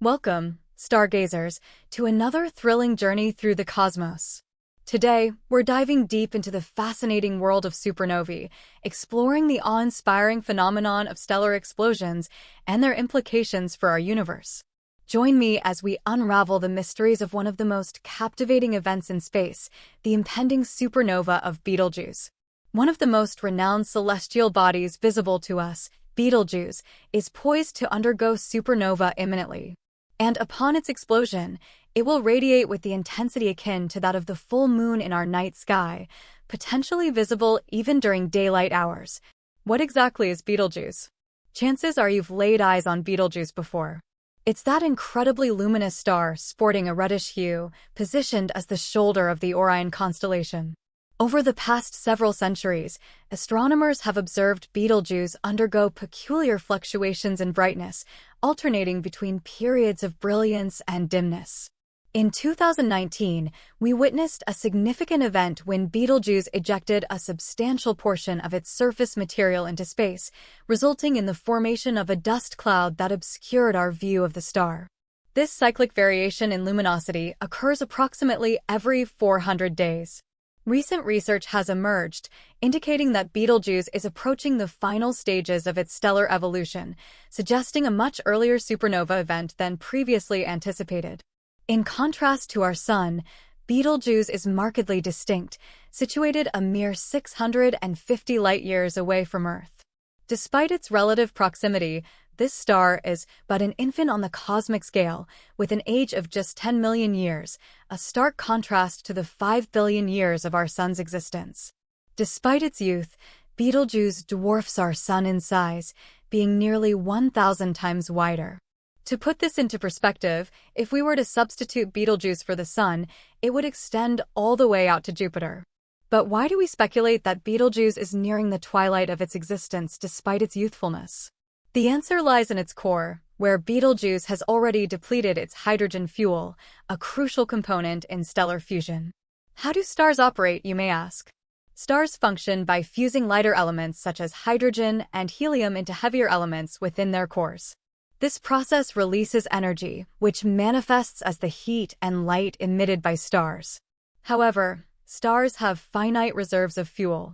Welcome, stargazers, to another thrilling journey through the cosmos. Today, we're diving deep into the fascinating world of supernovae, exploring the awe-inspiring phenomenon of stellar explosions and their implications for our universe. Join me as we unravel the mysteries of one of the most captivating events in space, the impending supernova of Betelgeuse. One of the most renowned celestial bodies visible to us, Betelgeuse, is poised to undergo supernova imminently. And upon its explosion, it will radiate with the intensity akin to that of the full moon in our night sky, potentially visible even during daylight hours. What exactly is Betelgeuse? Chances are you've laid eyes on Betelgeuse before. It's that incredibly luminous star sporting a reddish hue, positioned as the shoulder of the Orion constellation. Over the past several centuries, astronomers have observed Betelgeuse undergo peculiar fluctuations in brightness, alternating between periods of brilliance and dimness. In 2019, we witnessed a significant event when Betelgeuse ejected a substantial portion of its surface material into space, resulting in the formation of a dust cloud that obscured our view of the star. This cyclic variation in luminosity occurs approximately every 400 days. Recent research has emerged, indicating that Betelgeuse is approaching the final stages of its stellar evolution, suggesting a much earlier supernova event than previously anticipated. In contrast to our Sun, Betelgeuse is markedly distinct, situated a mere 650 light-years away from Earth. Despite its relative proximity, this star is but an infant on the cosmic scale, with an age of just 10 million years, a stark contrast to the 5 billion years of our Sun's existence. Despite its youth, Betelgeuse dwarfs our Sun in size, being nearly 1,000 times wider. To put this into perspective, if we were to substitute Betelgeuse for the Sun, it would extend all the way out to Jupiter. But why do we speculate that Betelgeuse is nearing the twilight of its existence despite its youthfulness? The answer lies in its core, where Betelgeuse has already depleted its hydrogen fuel, a crucial component in stellar fusion. How do stars operate, you may ask? Stars function by fusing lighter elements such as hydrogen and helium into heavier elements within their cores. This process releases energy, which manifests as the heat and light emitted by stars. However, stars have finite reserves of fuel.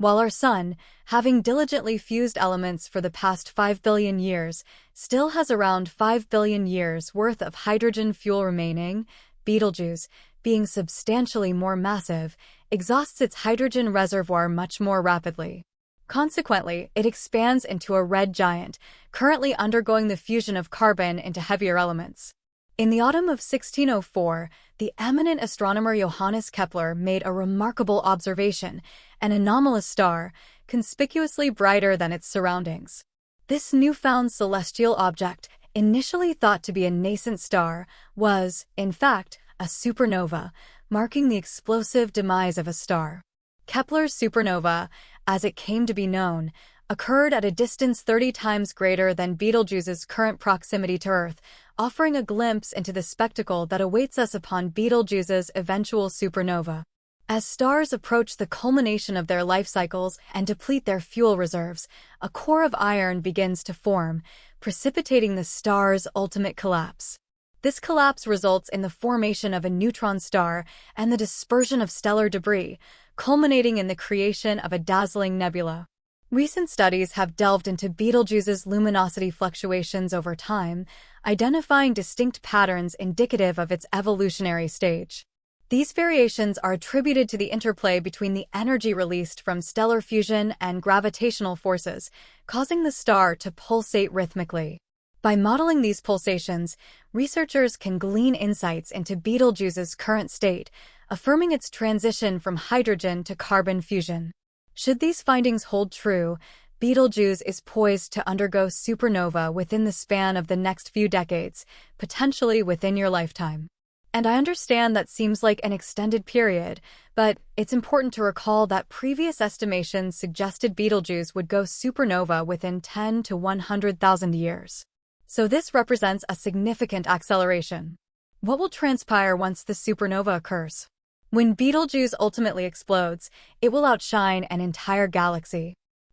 While our Sun, having diligently fused elements for the past 5 billion years, still has around 5 billion years worth of hydrogen fuel remaining, Betelgeuse, being substantially more massive, exhausts its hydrogen reservoir much more rapidly. Consequently, it expands into a red giant, currently undergoing the fusion of carbon into heavier elements. In the autumn of 1604, the eminent astronomer Johannes Kepler made a remarkable observation, an anomalous star, conspicuously brighter than its surroundings. This newfound celestial object, initially thought to be a nascent star, was, in fact, a supernova, marking the explosive demise of a star. Kepler's supernova, as it came to be known, occurred at a distance 30 times greater than Betelgeuse's current proximity to Earth, offering a glimpse into the spectacle that awaits us upon Betelgeuse's eventual supernova. As stars approach the culmination of their life cycles and deplete their fuel reserves, a core of iron begins to form, precipitating the star's ultimate collapse. This collapse results in the formation of a neutron star and the dispersion of stellar debris, culminating in the creation of a dazzling nebula. Recent studies have delved into Betelgeuse's luminosity fluctuations over time, identifying distinct patterns indicative of its evolutionary stage. These variations are attributed to the interplay between the energy released from stellar fusion and gravitational forces, causing the star to pulsate rhythmically. By modeling these pulsations, researchers can glean insights into Betelgeuse's current state, affirming its transition from hydrogen to carbon fusion. Should these findings hold true, Betelgeuse is poised to undergo supernova within the span of the next few decades, potentially within your lifetime. And I understand that seems like an extended period, but it's important to recall that previous estimations suggested Betelgeuse would go supernova within 10 to 100,000 years. So this represents a significant acceleration. What will transpire once the supernova occurs? When Betelgeuse ultimately explodes, it will outshine an entire galaxy.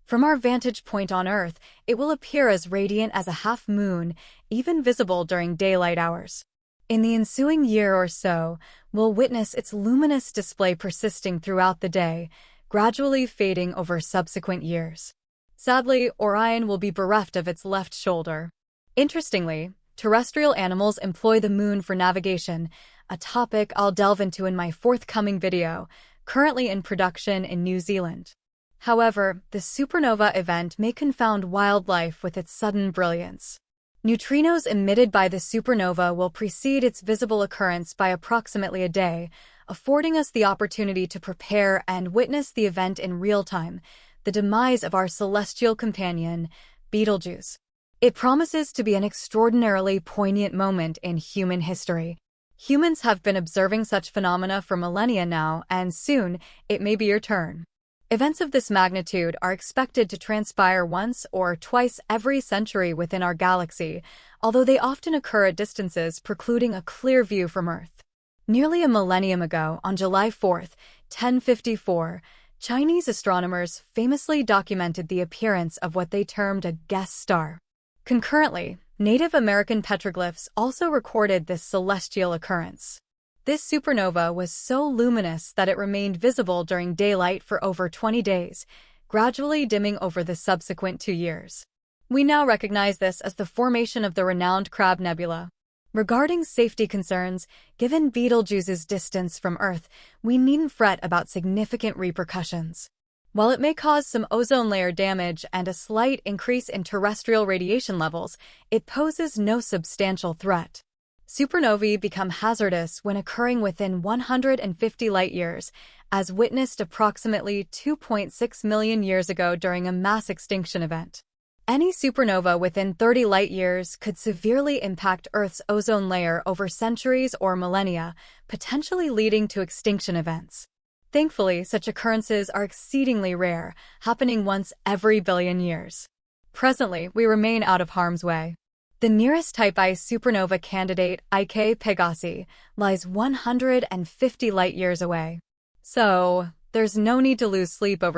From our vantage point on Earth, it will appear as radiant as a half moon, even visible during daylight hours. In the ensuing year or so, we'll witness its luminous display persisting throughout the day, gradually fading over subsequent years. Sadly, Orion will be bereft of its left shoulder. Interestingly, terrestrial animals employ the moon for navigation, a topic I'll delve into in my forthcoming video, currently in production in New Zealand. However, the supernova event may confound wildlife with its sudden brilliance. Neutrinos emitted by the supernova will precede its visible occurrence by approximately a day, affording us the opportunity to prepare and witness the event in real time, the demise of our celestial companion, Betelgeuse. It promises to be an extraordinarily poignant moment in human history. Humans have been observing such phenomena for millennia now, and soon, it may be your turn. Events of this magnitude are expected to transpire once or twice every century within our galaxy, although they often occur at distances precluding a clear view from Earth. Nearly a millennium ago, on July 4, 1054, Chinese astronomers famously documented the appearance of what they termed a guest star. Concurrently, Native American petroglyphs also recorded this celestial occurrence. This supernova was so luminous that it remained visible during daylight for over 20 days, gradually dimming over the subsequent 2 years. We now recognize this as the formation of the renowned Crab Nebula. Regarding safety concerns, given Betelgeuse's distance from Earth, we needn't fret about significant repercussions. While it may cause some ozone layer damage and a slight increase in terrestrial radiation levels, it poses no substantial threat. Supernovae become hazardous when occurring within 150 light-years, as witnessed approximately 2.6 million years ago during a mass extinction event. Any supernova within 30 light-years could severely impact Earth's ozone layer over centuries or millennia, potentially leading to extinction events. Thankfully, such occurrences are exceedingly rare, happening once every billion years. Presently, we remain out of harm's way. The nearest Type I supernova candidate, IK Pegasi, lies 150 light-years away. So, there's no need to lose sleep over